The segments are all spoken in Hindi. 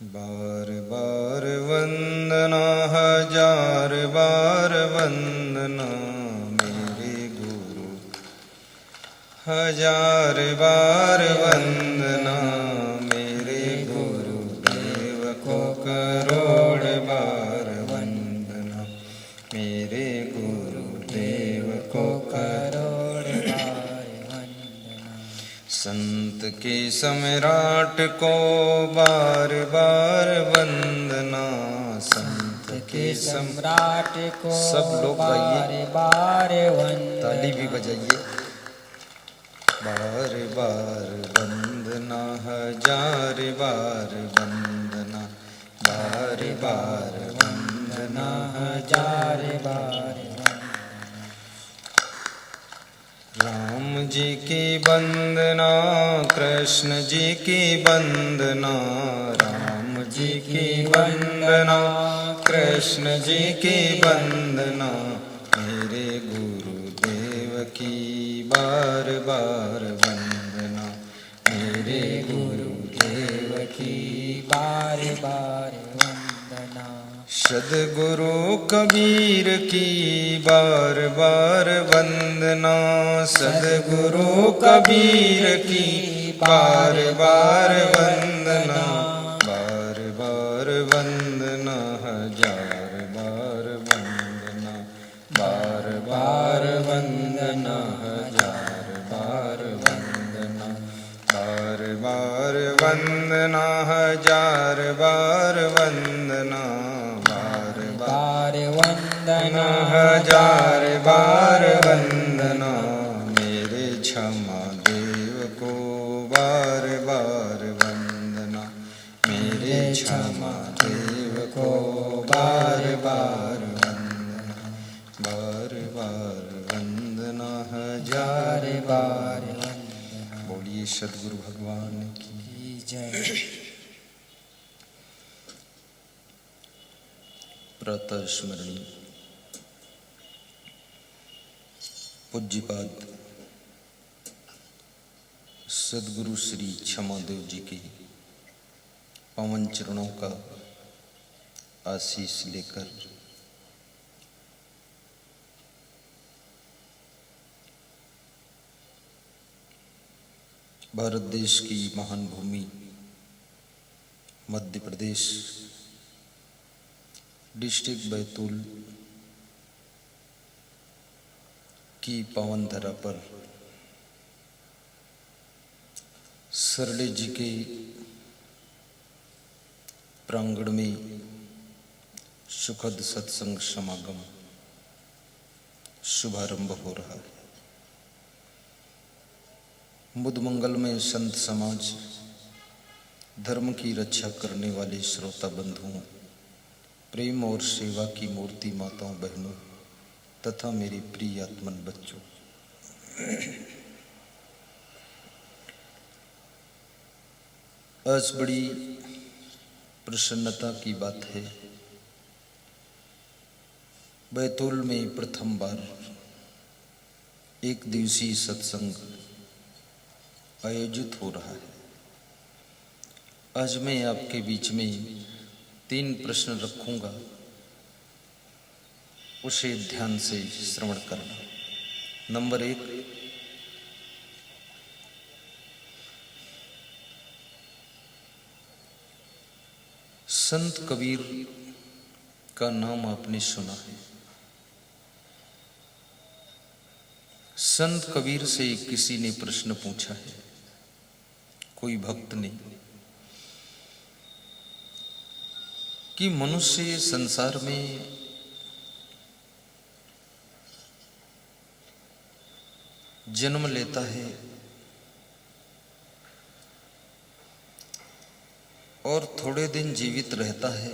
बार बार वंदना, हजार बार वंदना मेरे गुरु, हजार बार वंदना मेरे गुरुदेव को, करोड़ बार वंदना मेरे गुरुदेव को, करोड़ बार वंदना। संत के सम्राट को बार बार वंदना, संत के सम्राट को सब लोग बार बार वंदना, ताली भी बजाइए। बार बार वंदना, हजार बार वंदना, बार बार वंदना, हजार बार वंदना। राम जी की वंदना, कृष्ण जी की वंदना, राम जी की वंदना, कृष्ण जी की वंदना मेरे गुरुदेव की, बार बार वंदना मेरे गुरुदेव की, बार बार वंदना। सद्गुरु कबीर की बार बार वंदना, सद्गुरु कबीर की बार बार वंदना, बार बार वंदना, हजार बार वंदना, बार बार वंदना, हजार बार वंदना, बार बार वंदना, हजार बार वंदना, बार बार वंदना, हजार बार वंदना मेरे क्षमा देव को, बार बार वंदना मेरे क्षमा देव को, बार बार वंदना, बार बार वंदना, हजार बार वंदना। बोलिए सद्गुरु भगवान की जय। प्रातः स्मरणीय पूज्यपाद सद्गुरु श्री क्षमादेव जी के पावन चरणों का आशीष लेकर भारत देश की महान भूमि मध्य प्रदेश, डिस्ट्रिक्ट बैतूल की पावन धरा पर सरले जी के प्रांगण में सुखद सत्संग समागम शुभारंभ हो रहा है। बुद्ध मंगल में संत समाज, धर्म की रक्षा करने वाले श्रोता बंधुओं, प्रेम और सेवा की मूर्ति माताओं बहनों तथा मेरे प्रिय आत्मन बच्चों, आज बड़ी प्रसन्नता की बात है, बैतूल में प्रथम बार एक दिवसीय सत्संग आयोजित हो रहा है। आज मैं आपके बीच में 3 प्रश्न रखूंगा, उसे ध्यान से श्रवण करना। नंबर 1, संत कबीर का नाम आपने सुना है। संत कबीर से किसी ने प्रश्न पूछा है, कोई भक्त ने, कि मनुष्य संसार में जन्म लेता है और थोड़े दिन जीवित रहता है,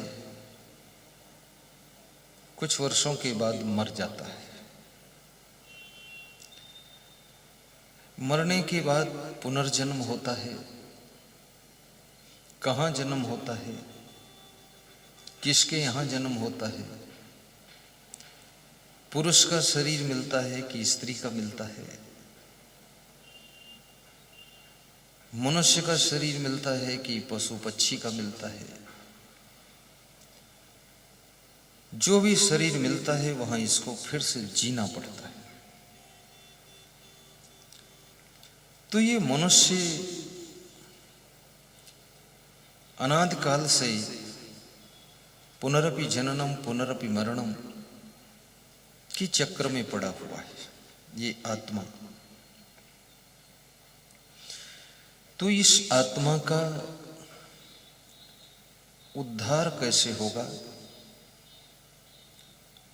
कुछ वर्षों के बाद मर जाता है। मरने के बाद पुनर्जन्म होता है। कहाँ जन्म होता है, किसके यहाँ जन्म होता है, पुरुष का शरीर मिलता है कि स्त्री का मिलता है, मनुष्य का शरीर मिलता है कि पशु पक्षी का मिलता है, जो भी शरीर मिलता है वहां इसको फिर से जीना पड़ता है। तो ये मनुष्य अनादिकाल से पुनरपि जननम पुनरपि मरणम की चक्र में पड़ा हुआ है ये आत्मा। तो इस आत्मा का उद्धार कैसे होगा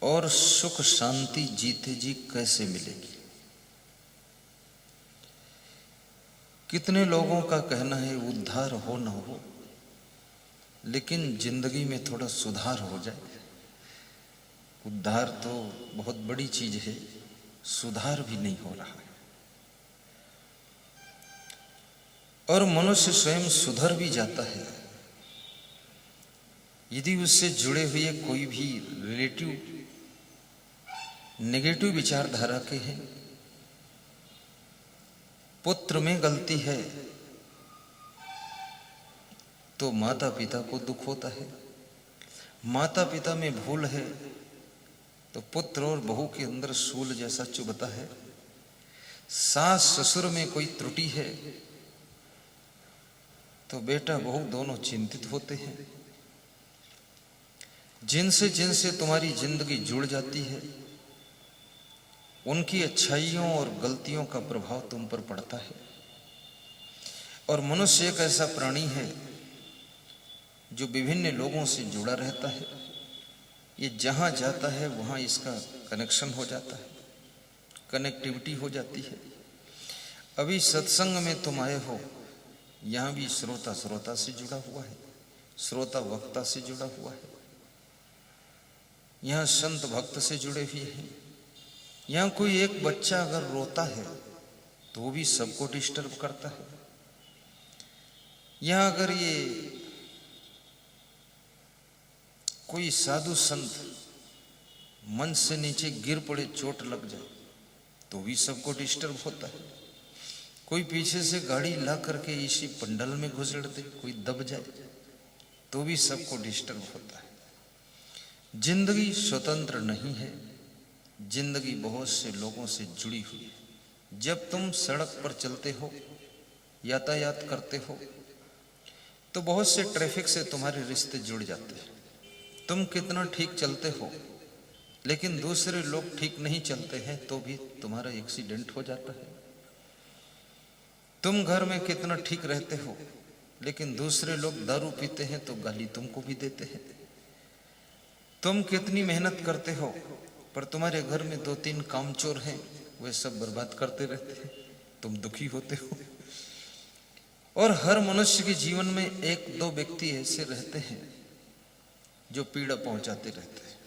और सुख शांति जीते जी कैसे मिलेगी? कितने लोगों का कहना है उद्धार हो ना हो, लेकिन जिंदगी में थोड़ा सुधार हो जाए। उद्धार तो बहुत बड़ी चीज है, सुधार भी नहीं हो रहा है। और मनुष्य स्वयं सुधर भी जाता है यदि उससे जुड़े हुए कोई भी रिलेटिव नेगेटिव विचारधारा के हैं। पुत्र में गलती है तो माता पिता को दुख होता है, माता पिता में भूल है तो पुत्र और बहू के अंदर सूल जैसा चुभता है, सास ससुर में कोई त्रुटि है तो बेटा बहू दोनों चिंतित होते हैं। जिनसे जिनसे तुम्हारी जिंदगी जुड़ जाती है उनकी अच्छाइयों और गलतियों का प्रभाव तुम पर पड़ता है। और मनुष्य एक ऐसा प्राणी है जो विभिन्न लोगों से जुड़ा रहता है। ये जहां जाता है वहां इसका कनेक्शन हो जाता है, कनेक्टिविटी हो जाती है। अभी सत्संग में तुम आए हो, यहां भी श्रोता श्रोता से जुड़ा हुआ है, श्रोता वक्ता से जुड़ा हुआ है, यहां संत भक्त से जुड़े हुए हैं। यहां कोई एक बच्चा अगर रोता है तो वो भी सबको डिस्टर्ब करता है। यहां अगर ये कोई साधु संत मंच से नीचे गिर पड़े, चोट लग जाए तो भी सबको डिस्टर्ब होता है। कोई पीछे से गाड़ी ला करके इसी पंडल में घुसेड़ दे, कोई दब जाए तो भी सबको डिस्टर्ब होता है। जिंदगी स्वतंत्र नहीं है, जिंदगी बहुत से लोगों से जुड़ी हुई है। जब तुम सड़क पर चलते हो, यातायात करते हो, तो बहुत से ट्रैफिक से तुम्हारे रिश्ते जुड़ जाते हैं। तुम कितना ठीक चलते हो लेकिन दूसरे लोग ठीक नहीं चलते हैं तो भी तुम्हारा एक्सीडेंट हो जाता है। तुम घर में कितना ठीक रहते हो लेकिन दूसरे लोग दारू पीते हैं तो गाली तुमको भी देते हैं। तुम कितनी मेहनत करते हो पर तुम्हारे घर में 2-3 कामचोर हैं, वे सब बर्बाद करते रहते हैं, तुम दुखी होते हो। और हर मनुष्य के जीवन में 1-2 व्यक्ति ऐसे रहते हैं जो पीड़ा पहुंचाते रहते हैं।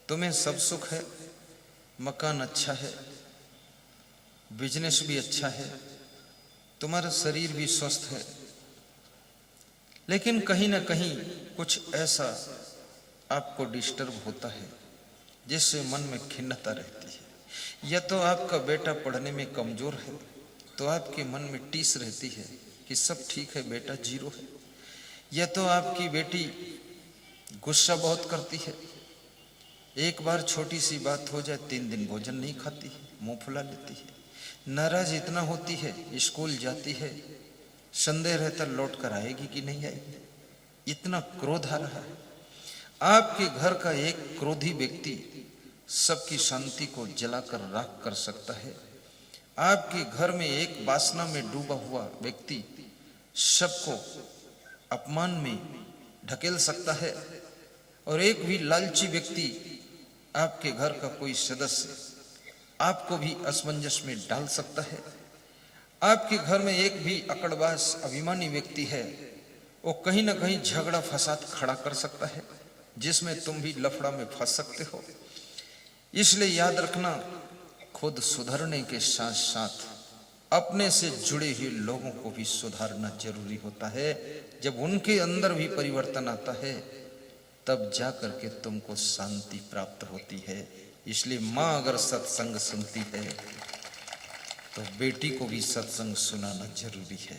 तुम्हें सब सुख है, मकान अच्छा है, बिजनेस भी अच्छा है, तुम्हारा शरीर भी स्वस्थ है, लेकिन कहीं ना कहीं कुछ ऐसा आपको डिस्टर्ब होता है जिससे मन में खिन्नता रहती है। या तो आपका बेटा पढ़ने में कमजोर है तो आपके मन में टीस रहती है कि सब ठीक है, बेटा जीरो है। या तो आपकी बेटी गुस्सा बहुत करती है, एक बार छोटी सी बात हो जाए 3 दिन भोजन नहीं खाती है, मुंह फुला लेती है। नाराज इतना होती है, स्कूल जाती है, संदेह रहता लौट कर आएगी कि नहीं आएगी, इतना क्रोध आ रहा है। आपके घर का एक क्रोधी व्यक्ति सबकी शांति को जलाकर राख कर सकता है। आपके घर में एक वासना में डूबा हुआ व्यक्ति सबको अपमान में ढकेल सकता है। और एक भी लालची व्यक्ति, आपके घर का कोई सदस्य आपको भी असमंजस में डाल सकता है। आपके घर में एक भी अकड़बाज अभिमानी व्यक्ति है, वो कहीं ना कहीं झगड़ा फसाद खड़ा कर सकता है जिसमें तुम भी लफड़ा में फंस सकते हो। इसलिए याद रखना, खुद सुधरने के साथ साथ अपने से जुड़े हुए लोगों को भी सुधारना जरूरी होता है। जब उनके अंदर भी परिवर्तन आता है तब जा करके तुमको शांति प्राप्त होती है। इसलिए माँ अगर सत्संग सुनती है तो बेटी को भी सत्संग सुनाना जरूरी है।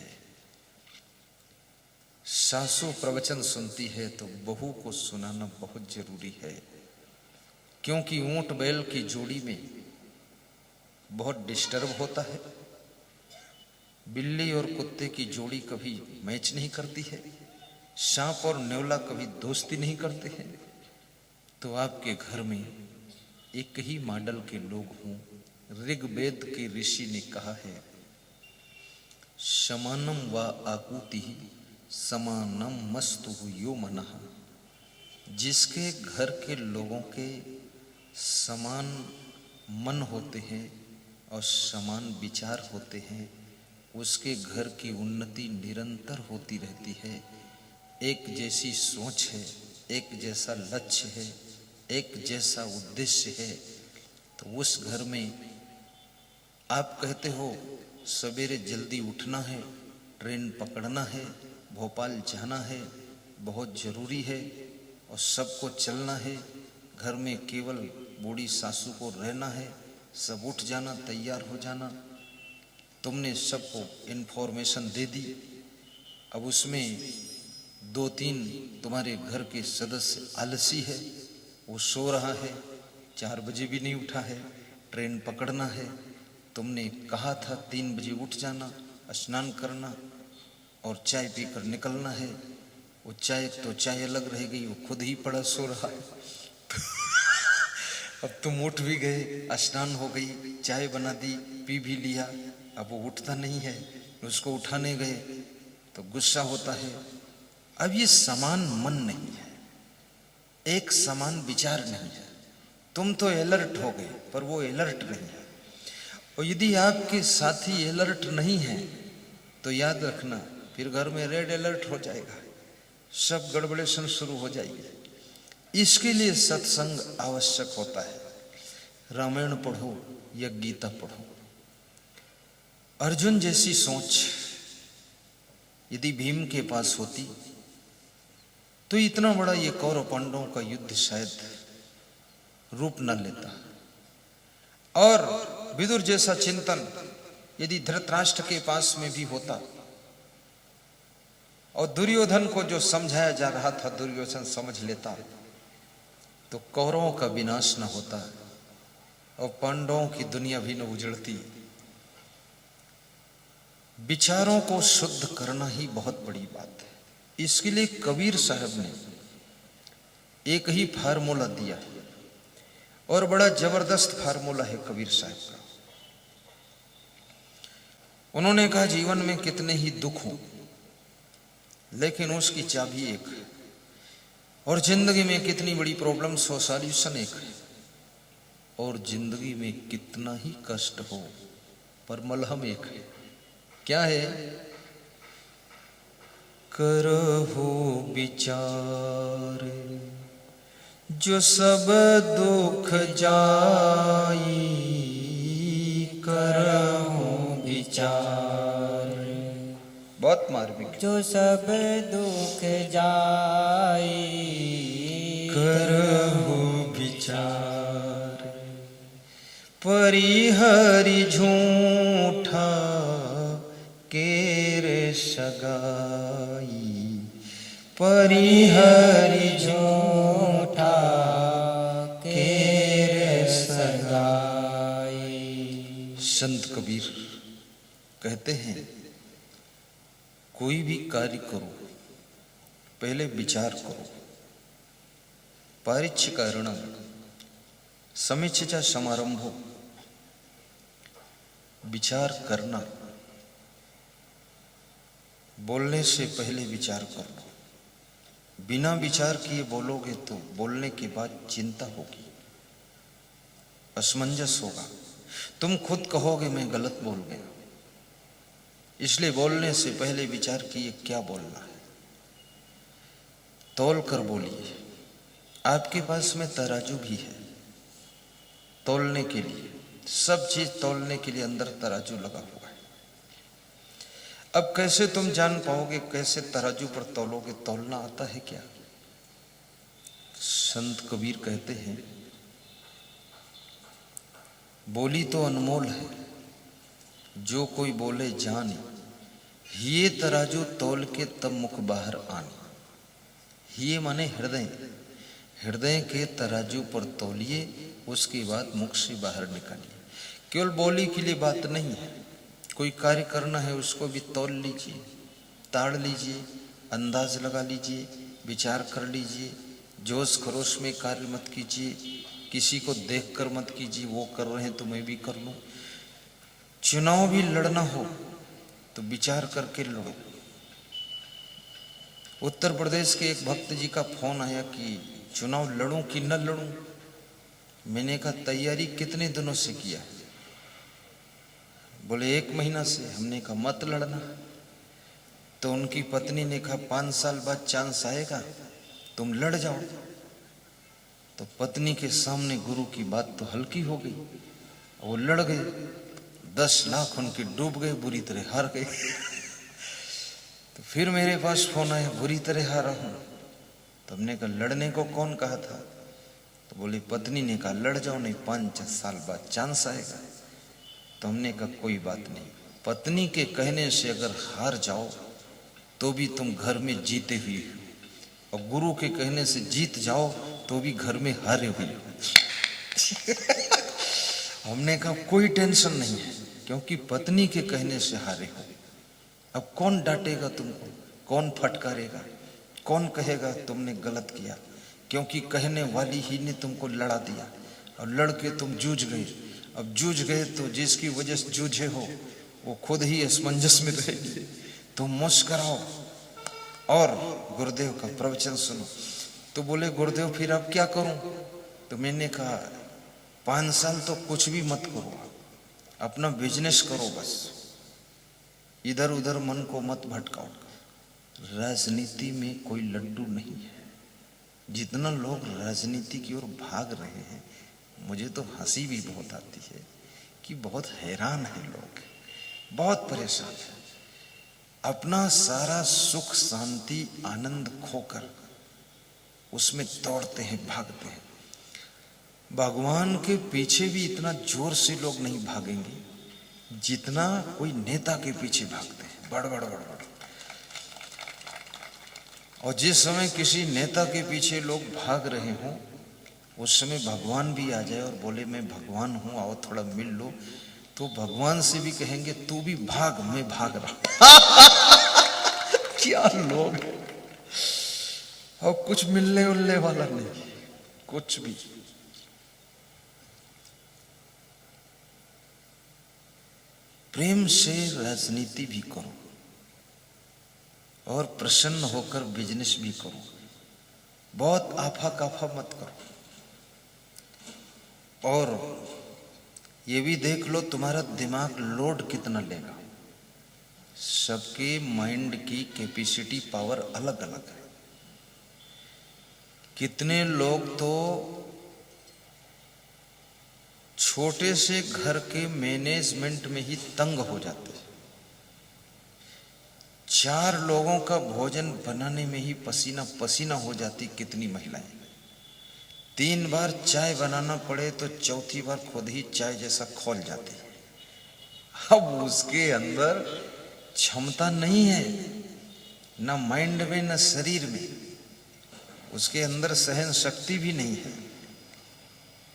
सासू प्रवचन सुनती है तो बहू को सुनाना बहुत जरूरी है। क्योंकि ऊंट बैल की जोड़ी में बहुत डिस्टर्ब होता है। बिल्ली और कुत्ते की जोड़ी कभी मैच नहीं करती है। सांप और नेवला कभी दोस्ती नहीं करते हैं। तो आपके घर में एक ही मॉडल के लोग हों। ऋग्वेद के ऋषि ने कहा है, समानम व आकुति समानम मस्तु यो मनः। जिसके घर के लोगों के समान मन होते हैं और समान विचार होते हैं, उसके घर की उन्नति निरंतर होती रहती है। एक जैसी सोच है, एक जैसा लक्ष्य है, एक जैसा उद्देश्य है। तो उस घर में आप कहते हो सवेरे जल्दी उठना है, ट्रेन पकड़ना है, भोपाल जाना है, बहुत ज़रूरी है और सबको चलना है। घर में केवल बूढ़ी सासू को रहना है, सब उठ जाना, तैयार हो जाना। तुमने सबको इन्फॉर्मेशन दे दी। अब उसमें 2-3 तुम्हारे घर के सदस्य आलसी है, वो सो रहा है, 4 बजे भी नहीं उठा है, ट्रेन पकड़ना है। तुमने कहा था 3 बजे उठ जाना, स्नान करना और चाय पीकर निकलना है। वो चाय तो चाय अलग रह गई, वो खुद ही पड़ा सो रहा है। अब तुम उठ भी गए, स्नान हो गई, चाय बना दी, पी भी लिया। अब वो उठता नहीं है, उसको उठाने गए तो गुस्सा होता है। अब ये समान मन नहीं है, एक समान विचार नहीं है। तुम तो अलर्ट हो गए पर वो अलर्ट नहीं है। और यदि आपके साथी अलर्ट नहीं है तो याद रखना फिर घर में रेड अलर्ट हो जाएगा, सब गड़बड़ेशन शुरू हो जाएगी। इसके लिए सत्संग आवश्यक होता है। रामायण पढ़ो या गीता पढ़ो। अर्जुन जैसी सोच यदि भीम के पास होती तो इतना बड़ा ये कौरव पांडवों का युद्ध शायद रूप न लेता। और विदुर जैसा चिंतन यदि धृतराष्ट्र के पास में भी होता और दुर्योधन को जो समझाया जा रहा था दुर्योधन समझ लेता तो कौरवों का विनाश न होता और पांडवों की दुनिया भी न उजड़ती। विचारों को शुद्ध करना ही बहुत बड़ी बात है। इसके लिए कबीर साहब ने एक ही फार्मूला दिया और बड़ा जबरदस्त फार्मूला है कबीर साहब का। उन्होंने कहा जीवन में कितने ही दुख हो लेकिन उसकी चाबी एक है, और जिंदगी में कितनी बड़ी प्रॉब्लम्स हो सॉल्यूशन एक है, और जिंदगी में कितना ही कष्ट हो पर मलहम एक है। क्या है? करहु विचार जो सब दुख जाई, करहु विचार बहुत मार्मिक। जो सब दुख जाई, करहु विचार परिहरि झूठा केर सगाई, परिहरि झूठा केर सगाई। संत कबीर कहते हैं कोई भी कार्य करो पहले विचार करो। पारिच्य कारणम समीक्षा समारंभो। विचार करना, बोलने से पहले विचार करो। बिना विचार किए बोलोगे तो बोलने के बाद चिंता होगी, असमंजस होगा। तुम खुद कहोगे मैं गलत बोल गया। इसलिए बोलने से पहले विचार किए क्या बोलना है, तौल कर बोलिए। आपके पास में तराजू भी है तौलने के लिए, सब चीज तौलने के लिए अंदर तराजू लगा हुआ है। अब कैसे तुम जान पाओगे, कैसे तराजू पर तौलोगे? तौलना आता है क्या? संत कबीर कहते हैं बोली तो अनमोल है, जो कोई बोले जानी, ये तराजू तौल के तब मुख बाहर आनी। ये माने हृदय। हृदय के तराजू पर तौलिए, उसके बाद मुख से बाहर निकालिए। केवल बोली के लिए बात नहीं है, कोई कार्य करना है उसको भी तौल लीजिए, ताड़ लीजिए, अंदाज लगा लीजिए, विचार कर लीजिए। जोश खरोश में कार्य मत कीजिए, किसी को देखकर मत कीजिए, वो कर रहे हैं तो मैं भी कर लूं। चुनाव भी लड़ना हो तो विचार करके लड़ो। उत्तर प्रदेश के एक भक्त जी का फोन आया कि चुनाव लड़ूं कि न लड़ूं। मैंने कहा तैयारी कितने दिनों से किया? बोले 1 महीना से। हमने कहा मत लड़ना। तो उनकी पत्नी ने कहा 5 साल बाद चांस आएगा, तुम लड़ जाओ। तो पत्नी के सामने गुरु की बात तो हल्की हो गई, वो लड़ गए। 10 लाख उनके डूब गए, बुरी तरह हार गए। तो फिर मेरे पास फोन आया, बुरी तरह हारा हूं। तो हमने कहा लड़ने को कौन कहा था? तो बोली पत्नी ने कहा लड़ जाओ, नहीं 5 साल बाद चांस आएगा। तो हमने कहा कोई बात नहीं, पत्नी के कहने से अगर हार जाओ तो भी तुम घर में जीते हुए हो, और गुरु के कहने से जीत जाओ तो भी घर में हारे हुए हो। हमने कहा कोई टेंशन नहीं है, क्योंकि पत्नी के कहने से हारे हो। अब कौन डांटेगा तुमको, कौन फटकारेगा, कौन कहेगा तुमने गलत किया? क्योंकि कहने वाली ही ने तुमको लड़ा दिया, और लड़के तुम जूझ गए। अब जूझ गए तो जिसकी वजह से जूझे हो वो खुद ही असमंजस में रहेगी। तुम मुस्कुराओ और गुरुदेव का प्रवचन सुनो। तो बोले गुरुदेव फिर अब क्या करूं? तो मैंने कहा 5 साल तो कुछ भी मत करो, अपना बिजनेस करो, बस इधर उधर मन को मत भटकाओ। राजनीति में कोई लड्डू नहीं है। जितना लोग राजनीति की ओर भाग रहे हैं, मुझे तो हंसी भी बहुत आती है कि बहुत हैरान है लोग, बहुत परेशान है। अपना सारा सुख शांति आनंद खोकर उसमें दौड़ते हैं, भागते हैं। भगवान के पीछे भी इतना जोर से लोग नहीं भागेंगे जितना कोई नेता के पीछे भागते हैं, बड़ बड़ बड़ बड़। और जिस समय किसी नेता के पीछे लोग भाग रहे हों, उस समय भगवान भी आ जाए और बोले मैं भगवान हूं, आओ थोड़ा मिल लो, तो भगवान से भी कहेंगे तू भी भाग, मैं भाग रहा। क्या लोग, और कुछ मिलने उलने वाला नहीं, कुछ भी। प्रेम से राजनीति भी करो और प्रसन्न होकर बिजनेस भी करो, बहुत आफा काफा मत करो। और ये भी देख लो तुम्हारा दिमाग लोड कितना लेगा। सबके माइंड की कैपेसिटी पावर अलग अलग है। कितने लोग तो छोटे से घर के मैनेजमेंट में ही तंग हो जाते हैं। 4 लोगों का भोजन बनाने में ही पसीना पसीना हो जाती कितनी महिलाएं। 3 बार चाय बनाना पड़े तो चौथी बार खुद ही चाय जैसा खोल जाती है। अब उसके अंदर क्षमता नहीं है, ना माइंड में ना शरीर में, उसके अंदर सहन शक्ति भी नहीं है।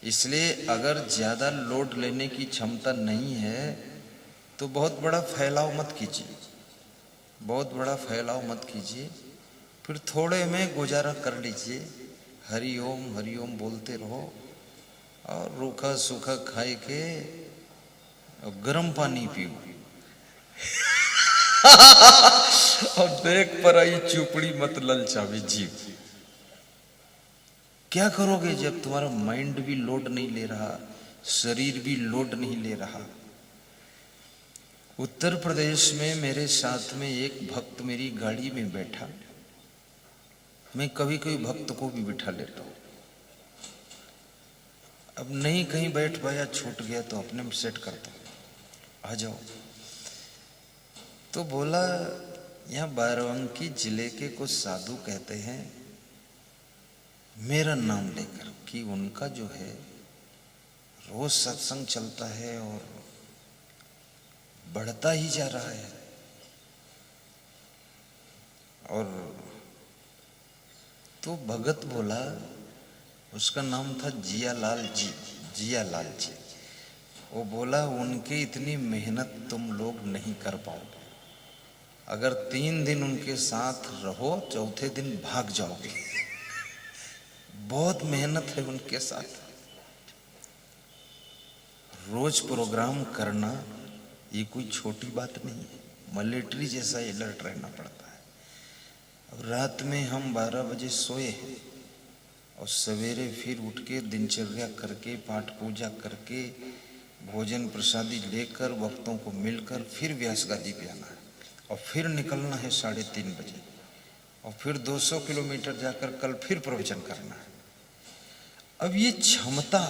इसलिए अगर ज्यादा लोड लेने की क्षमता नहीं है तो बहुत बड़ा फैलाव मत कीजिए, बहुत बड़ा फैलाव मत कीजिए। फिर थोड़े में गुजारा कर लीजिए, हरिओम बोलते रहो और रूखा सूखा खाए के और गर्म पानी पियो। और देख पर आई चुपड़ी मत ललचावे जीव। क्या करोगे जब तुम्हारा माइंड भी लोड नहीं ले रहा, शरीर भी लोड नहीं ले रहा? उत्तर प्रदेश में मेरे साथ में एक भक्त मेरी गाड़ी में बैठा। मैं कभी कभी भक्त को भी बिठा लेता हूं। अब नहीं कहीं बैठ पाया, छूट गया तो अपने में सेट करता हूं, आ जाओ। तो बोला यहाँ बाराबंकी जिले के कुछ साधु कहते हैं मेरा नाम लेकर कि उनका जो है रोज सत्संग चलता है और बढ़ता ही जा रहा है। और तो भगत बोला उसका नाम था जियालाल जी, जियालाल जी। वो बोला उनके इतनी मेहनत तुम लोग नहीं कर पाओगे, अगर 3 दिन उनके साथ रहो चौथे दिन भाग जाओगे। बहुत मेहनत है उनके साथ। रोज प्रोग्राम करना ये कोई छोटी बात नहीं है, मिलिट्री जैसा अलर्ट रहना पड़ता है। अब रात में हम 12 बजे सोए हैं और सवेरे फिर उठ के दिनचर्या करके पाठ पूजा करके भोजन प्रसादी लेकर वक्तों को मिलकर फिर व्यास गादी पे आना है और फिर निकलना है 3:30 बजे और फिर 200 किलोमीटर जाकर कल फिर प्रवचन करना है। अब ये क्षमता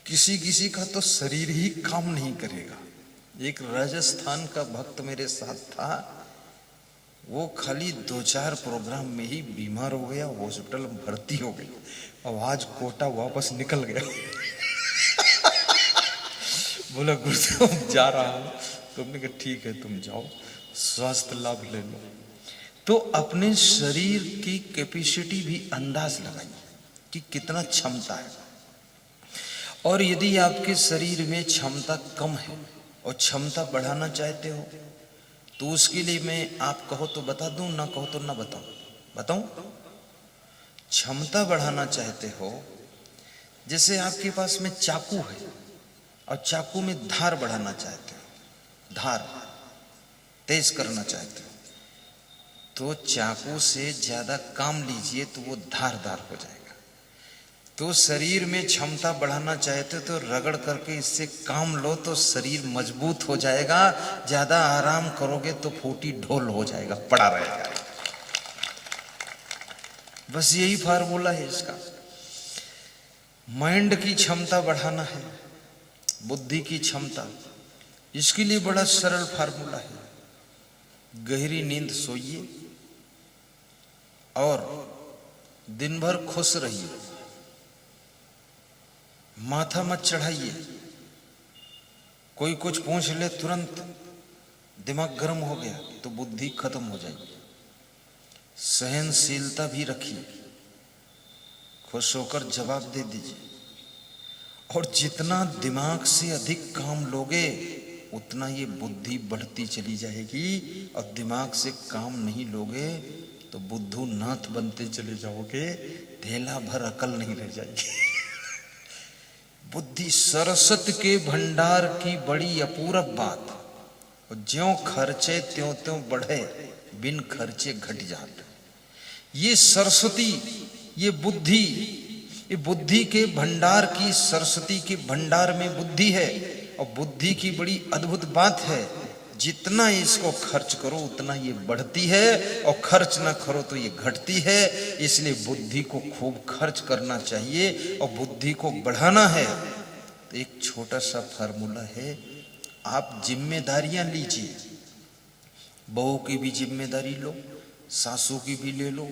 किसी किसी का तो शरीर ही काम नहीं करेगा। एक राजस्थान का भक्त मेरे साथ था, वो खाली 2-4 प्रोग्राम में ही बीमार हो गया, हॉस्पिटल में भर्ती हो गया और आज कोटा वापस निकल गया। बोला गुरुदेव जा रहा हूं। तुमने कहा ठीक है तुम जाओ, स्वास्थ्य लाभ ले लो। तो अपने शरीर की कैपेसिटी भी अंदाज लगाइए कि कितना क्षमता है। और यदि आपके शरीर में क्षमता कम है और क्षमता बढ़ाना चाहते हो तो उसके लिए मैं आप कहो तो बता दूं, ना कहो तो ना बताऊं। क्षमता बढ़ाना चाहते हो, जैसे आपके पास में चाकू है और चाकू में धार बढ़ाना चाहते हो, धार तेज करना चाहते हो, तो चाकू से ज्यादा काम लीजिए तो वो धारदार हो जाएगा। तो शरीर में क्षमता बढ़ाना चाहते हो तो रगड़ करके इससे काम लो तो शरीर मजबूत हो जाएगा। ज्यादा आराम करोगे तो फूटी ढोल हो जाएगा, पड़ा रहेगा। बस यही फार्मूला है इसका। माइंड की क्षमता बढ़ाना है, बुद्धि की क्षमता, इसके लिए बड़ा सरल फार्मूला है। गहरी नींद सोइए और दिन भर खुश रहिए, माथा मत चढ़ाइए। कोई कुछ पूछ ले तुरंत दिमाग गर्म हो गया तो बुद्धि खत्म हो जाएगी। सहनशीलता भी रखिए, खुश होकर जवाब दे दीजिए। और जितना दिमाग से अधिक काम लोगे उतना ये बुद्धि बढ़ती चली जाएगी। और दिमाग से काम नहीं लोगे तो बुद्धू नाथ बनते चले जाओगे, थैला भर अकल नहीं रह जाएगी। बुद्धि सरस्वती के भंडार की बड़ी अपूरब बात, और ज्यों खर्चे त्यों त्यों बढ़े, बिन खर्चे घट जाते। ये सरस्वती, ये बुद्धि के भंडार की, सरस्वती के भंडार में बुद्धि है। और बुद्धि की बड़ी अद्भुत बात है, जितना इसको खर्च करो उतना ये बढ़ती है और खर्च ना करो तो ये घटती है। इसलिए बुद्धि को खूब खर्च करना चाहिए और बुद्धि को बढ़ाना है। तो एक छोटा सा फार्मूला है, आप जिम्मेदारियां लीजिए। बहू की भी जिम्मेदारी लो, सासू की भी ले लो,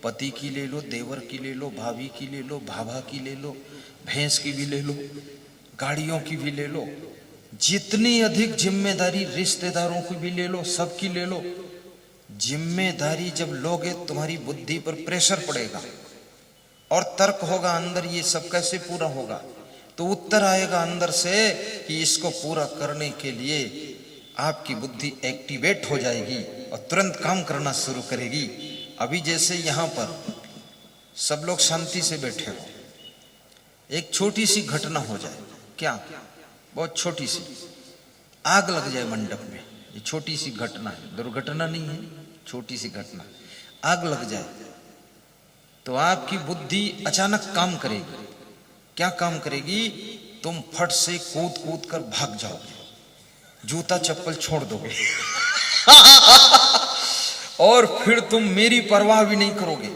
पति की ले लो, देवर की ले लो, भाभी की ले लो, भाभा की ले लो, भैंस की भी ले लो, गाड़ियों की भी ले लो। जितनी अधिक जिम्मेदारी, रिश्तेदारों की भी ले लो, सबकी ले लो। जिम्मेदारी जब लोगे तुम्हारी बुद्धि पर प्रेशर पड़ेगा और तर्क होगा अंदर, ये सब कैसे पूरा होगा। तो उत्तर आएगा अंदर से कि इसको पूरा करने के लिए आपकी बुद्धि एक्टिवेट हो जाएगी और तुरंत काम करना शुरू करेगी। अभी जैसे यहां पर सब लोग शांति से बैठे हो, एक छोटी सी घटना हो जाए, क्या बहुत छोटी सी आग लग जाए मंडप में, ये छोटी सी घटना है, दुर्घटना नहीं है, छोटी सी घटना, आग लग जाए तो आपकी बुद्धि अचानक काम करेगी। क्या काम करेगी? तुम फट से कूद कूद कर भाग जाओगे, जूता चप्पल छोड़ दोगे और फिर तुम मेरी परवाह भी नहीं करोगे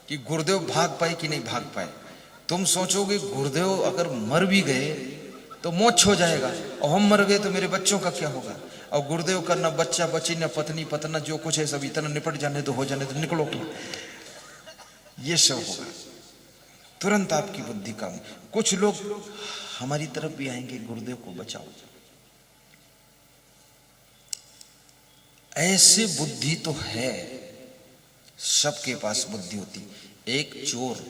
कि गुरुदेव भाग पाए कि नहीं भाग पाए। तुम सोचोगे गुरुदेव अगर मर भी गए तो मोक्ष हो जाएगा, और हम मर गए तो मेरे बच्चों का क्या होगा। और गुरुदेव का न बच्चा बच्ची, न पत्नी पतना, जो कुछ है सब इतना निपट जाने तो हो जाने तो निकलो, ये सब होगा। तुरंत आपकी बुद्धि काम। कुछ लोग हमारी तरफ भी आएंगे, गुरुदेव को बचाओ। ऐसे बुद्धि तो है, सबके पास बुद्धि होती। एक चोर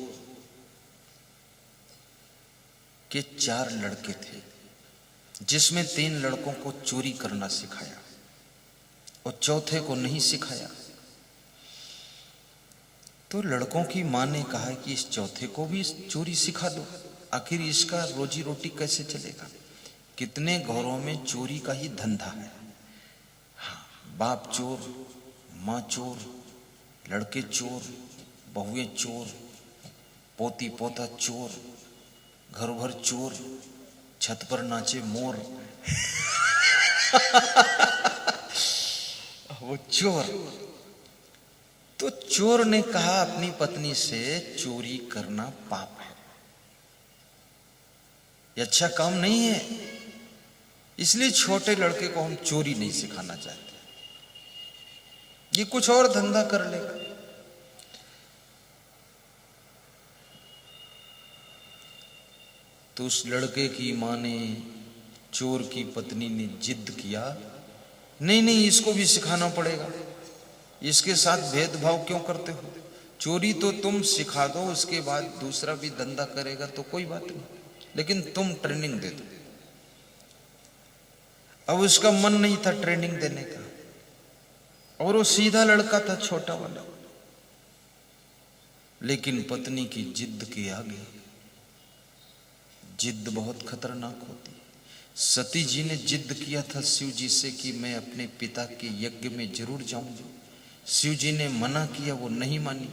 कि 4 लड़के थे, जिसमें 3 लड़कों को चोरी करना सिखाया और चौथे को नहीं सिखाया। तो लड़कों की मां ने कहा कि इस चौथे को भी चोरी सिखा दो, आखिर इसका रोजी रोटी कैसे चलेगा। कितने घरों में चोरी का ही धंधा है। हाँ, बाप चोर, माँ चोर, लड़के चोर, बहुएं चोर, पोती पोता चोर, घर भर चोर, छत पर नाचे मोर। वो चोर। तो चोर ने कहा अपनी पत्नी से, चोरी करना पाप है, ये अच्छा काम नहीं है, इसलिए छोटे लड़के को हम चोरी नहीं सिखाना चाहते, ये कुछ और धंधा कर लेगा। तो उस लड़के की मां ने, चोर की पत्नी ने जिद किया, नहीं नहीं, इसको भी सिखाना पड़ेगा, इसके साथ भेदभाव क्यों करते हो, चोरी तो तुम सिखा दो, उसके बाद दूसरा भी धंधा करेगा तो कोई बात नहीं, लेकिन तुम ट्रेनिंग दे दो। अब उसका मन नहीं था ट्रेनिंग देने का, और वो सीधा लड़का था, छोटा वाला, लेकिन पत्नी की जिद के आगे, जिद बहुत खतरनाक होती है। सती जी ने जिद किया था शिव जी से कि मैं अपने पिता के यज्ञ में जरूर जाऊंगी। शिव जी ने मना किया, वो नहीं मानी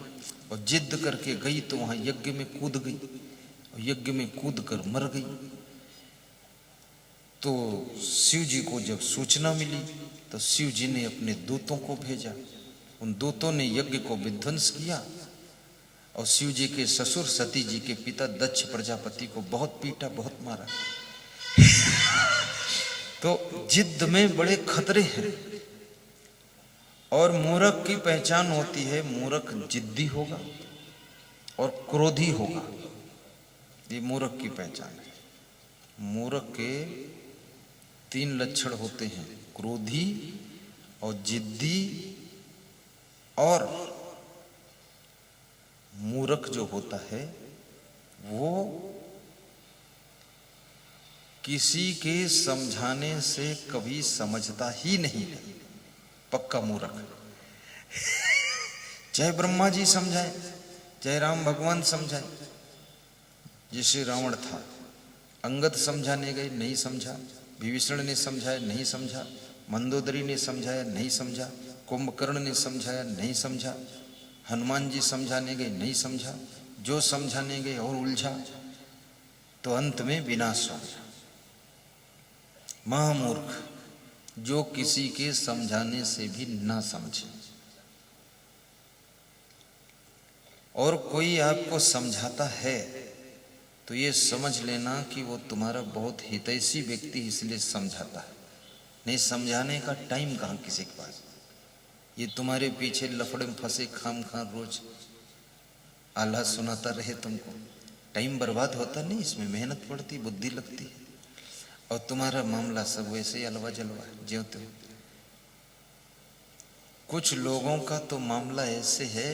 और जिद करके गई तो वहां यज्ञ में कूद गई और यज्ञ में कूद कर मर गई। तो शिव जी को जब सूचना मिली तो शिव जी ने अपने दूतों को भेजा, उन दूतों ने यज्ञ को विध्वंस किया और शिव जी के ससुर सती जी के पिता दक्ष प्रजापति को बहुत पीटा, बहुत मारा। तो जिद में बड़े खतरे हैं, और मूर्ख की पहचान होती है, मूर्ख जिद्दी होगा और क्रोधी होगा, ये मूर्ख की पहचान है। मूर्ख के 3 लक्षण होते हैं, क्रोधी और जिद्दी, और मूर्ख जो होता है वो किसी के समझाने से कभी समझता ही नहीं है, पक्का मूर्ख। चाहे ब्रह्मा जी समझाए, चाहे राम भगवान समझाए, जैसे रावण था, अंगद समझाने गए, नहीं समझा, विभीषण ने समझाया, नहीं समझा, मंदोदरी ने समझाया, नहीं समझा, कुंभकर्ण ने समझाया, नहीं समझा, हनुमान जी समझाने गए, नहीं समझा, जो समझाने गए और उलझा, तो अंत में विनाश हो गया। महामूर्ख, जो किसी के समझाने से भी ना समझे, और कोई आपको समझाता है तो ये समझ लेना कि वो तुम्हारा बहुत हितैषी व्यक्ति इसलिए समझाता है, नहीं समझाने का टाइम कहाँ किसी के पास। ये तुम्हारे पीछे लफड़े में फंसे खाम खान रोज आल्हा सुनाता रहे तुमको, टाइम बर्बाद होता नहीं, इसमें मेहनत पड़ती, बुद्धि लगती है, और तुम्हारा मामला सब वैसे ही अलवा जलवा ज्यों त्यों। कुछ लोगों का तो मामला ऐसे है,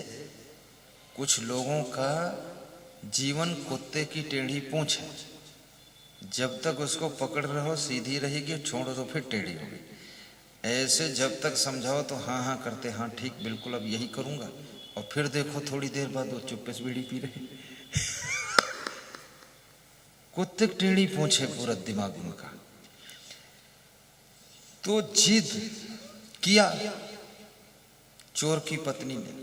कुछ लोगों का जीवन कुत्ते की टेढ़ी पूंछ है, जब तक उसको पकड़ रहे हो सीधी रहेगी, छोड़ो तो फिर टेढ़ी होगी। ऐसे जब तक समझाओ तो हाँ हाँ करते, हाँ ठीक बिल्कुल अब यही करूंगा, और फिर देखो थोड़ी देर बाद वो चुप्पे से बीड़ी पी रहे। कुत्ते की टेढ़ी पूंछ है पूरा दिमाग उनका। तो जिद किया चोर की पत्नी ने,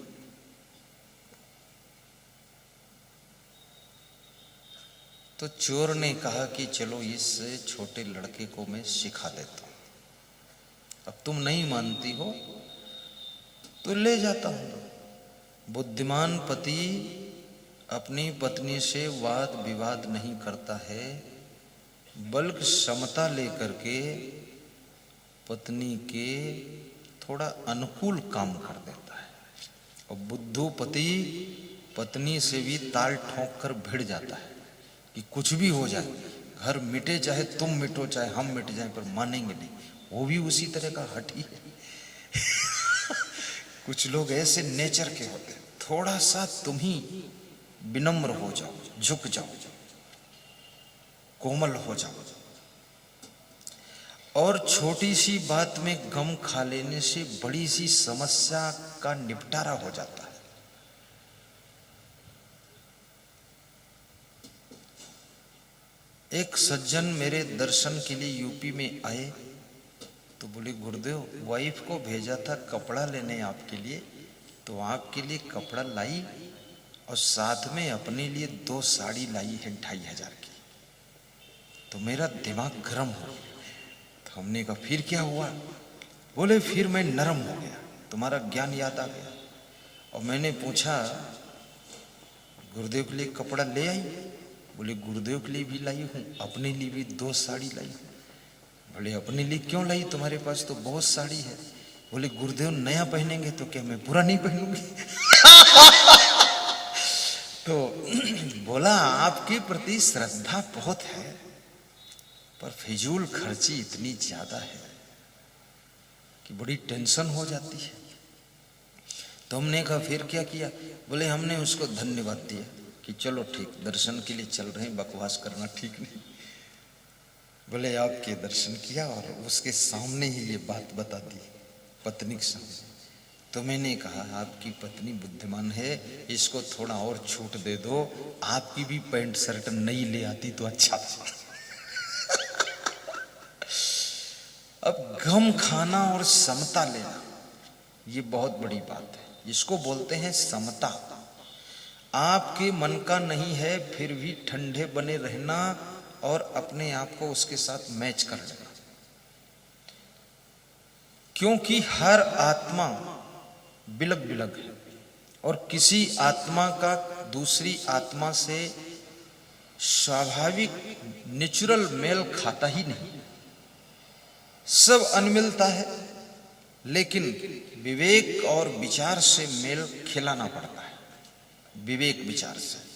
तो चोर ने कहा कि चलो इस छोटे लड़के को मैं सिखा देता हूं, अब तुम नहीं मानती हो तो ले जाता हूं। बुद्धिमान पति अपनी पत्नी से वाद विवाद नहीं करता है, बल्कि समता लेकर के पत्नी के थोड़ा अनुकूल काम कर देता है, और बुद्धू पति पत्नी से भी ताल ठोक कर भिड़ जाता है कि कुछ भी हो जाए, घर मिटे चाहे तुम मिटो चाहे हम मिट जाए, पर मानेंगे नहीं। वो भी उसी तरह का हठी है। कुछ लोग ऐसे नेचर के होते हैं, थोड़ा सा तुम ही विनम्र हो जाओ, झुक जाओ, कोमल हो जाओ। और छोटी सी बात में गम खा लेने से बड़ी सी समस्या का निपटारा हो जाता है। एक सज्जन मेरे दर्शन के लिए यूपी में आए तो बोले, गुरुदेव वाइफ को भेजा था कपड़ा लेने आपके लिए, तो आपके लिए कपड़ा लाई और साथ में अपने लिए 2 साड़ी लाई है 2500 की। तो मेरा दिमाग गर्म हो गया। तो हमने कहा फिर क्या हुआ? बोले फिर मैं नरम हो गया, तुम्हारा ज्ञान याद आ गया। और मैंने पूछा, गुरुदेव के लिए कपड़ा ले आई? बोले गुरुदेव के लिए भी लाई हूँ, अपने लिए भी 2 साड़ी लाई हूँ। बोले अपने लिए क्यों लाई, तुम्हारे पास तो बहुत साड़ी है। बोले गुरुदेव नया पहनेंगे तो क्या मैं पूरा नहीं पहनूंगी? तो बोला आपके प्रति श्रद्धा बहुत है, पर फिजूल खर्ची इतनी ज्यादा है कि बड़ी टेंशन हो जाती है। तो हमने कहा फिर क्या किया? बोले हमने उसको धन्यवाद दिया कि चलो ठीक, दर्शन के लिए चल रहे हैं, बकवास करना ठीक नहीं। बोले आपके दर्शन किया और उसके सामने ही ये बात बता दी, पत्नी के सामने। तो मैंने कहा आपकी पत्नी बुद्धिमान है, इसको थोड़ा और छूट दे दो, आपकी भी पैंट शर्ट नई ले आती तो अच्छा था। अब गम खाना और समता लेना ये बहुत बड़ी बात है, इसको बोलते हैं समता। आपके मन का नहीं है फिर भी ठंडे बने रहना और अपने आप को उसके साथ मैच कर लेना। क्योंकि हर आत्मा बिलग बिलग है और किसी आत्मा का दूसरी आत्मा से स्वाभाविक नेचुरल मेल खाता ही नहीं, सब अनमिलता है। लेकिन विवेक और विचार से मेल खिलाना पड़ता है, विवेक विचार से।